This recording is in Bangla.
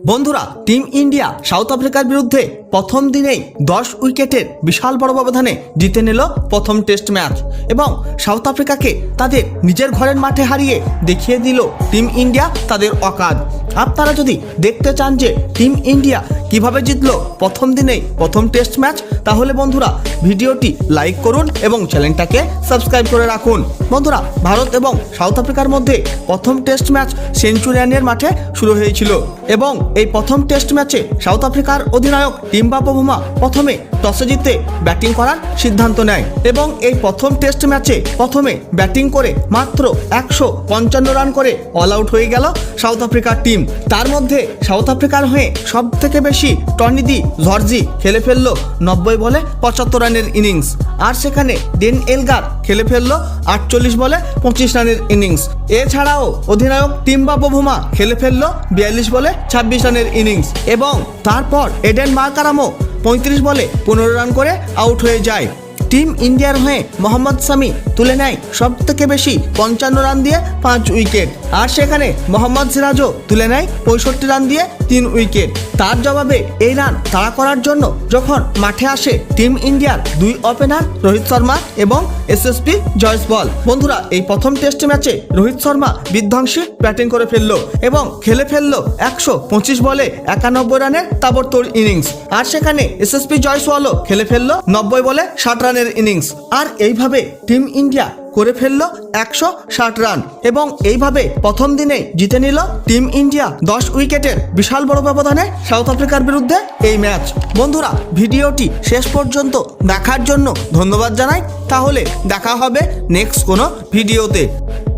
বন্ধুরা, টিম ইন্ডিয়া সাউথ আফ্রিকার বিরুদ্ধে প্রথম দিনেই 10 উইকেটের বিশাল বড় ব্যবধানে জিতে নিল প্রথম টেস্ট ম্যাচ এবং সাউথ আফ্রিকাকে তাদের নিজের ঘরের মাঠে হারিয়ে দেখিয়ে দিল টিম ইন্ডিয়া তাদের অকাত। আপনারা যদি দেখতে চান যে টিম ইন্ডিয়া কিভাবে জিতলো প্রথম দিনেই প্রথম টেস্ট ম্যাচ, তাহলে বন্ধুরা ভিডিওটি লাইক করুন এবং চ্যানেলটাকে সাবস্ক্রাইব করে রাখুন। বন্ধুরা, ভারত এবং সাউথ আফ্রিকার মধ্যে প্রথম টেস্ট ম্যাচ সেঞ্চুরিয়ানের মাঠে শুরু হয়েছিল এবং এই প্রথম টেস্ট ম্যাচে সাউথ আফ্রিকার অধিনায়ক টিম্বাবুমা প্রথমে টসে জিতে ব্যাটিং করার সিদ্ধান্ত নেয় এবং এই প্রথম টেস্ট ম্যাচে প্রথমে ব্যাটিং করে মাত্র 155 রান করে অল আউট হয়ে গেল সাউথ আফ্রিকার টিম। তার মধ্যে সাউথ আফ্রিকার হয়ে সব থেকে বেশি টনি দি জর্জি খেলে ফেললো 90 বলে 75 রানের ইনিংস, আর সেখানে ডেন এলগার খেলে ফেললো 48 বলে 25 রানের ইনিংস। এছাড়াও অধিনায়ক টিম্বাবুমা খেলে ফেললো 42 বলে 26 রানের ইনিংস এবং তারপর এডেন মার্কারামও 35 বলে 15 রান করে আউট হয়ে যায়। টিম ইন্ডিয়ার হয়ে মোহাম্মদ শামি তুলে নেয় সব থেকে বেশি 55 রান দিয়ে 5 উইকেট, আর সেখানে মোহাম্মদ সিরাজও তুলে নেয় 65 রান দিয়ে 3 উইকেট। তার জবাবে এই রান তাড়া করার জন্য যখন মাঠে আসে টিম ইন্ডিয়ার 2 ওপেনার রোহিত শর্মা এবং এসএসপি জয়সওয়াল। বন্ধুরা, এই প্রথম টেস্ট ম্যাচে রোহিত শর্মা বিধ্বংসী ব্যাটিং করে ফেললো এবং খেলে ফেললো 125 বলে 91 রানের তাবড়তোড় ইনিংস, আর সেখানে এসএসপি জয়সওয়ালও খেলে ফেললো 90 বলে 60 রানের ইনিংস। আর এইভাবে টিম ইন্ডিয়া করে ফেললো 160 রান এবং এইভাবে প্রথম দিনে জিতে নিল টিম ইন্ডিয়া 10 উইকেটের বিশাল বড় ব্যবধানে সাউথ আফ্রিকার বিরুদ্ধে এই ম্যাচ। বন্ধুরা, ভিডিওটি শেষ পর্যন্ত দেখার জন্য ধন্যবাদ জানাই। তাহলে দেখা হবে নেক্সট কোনো ভিডিওতে।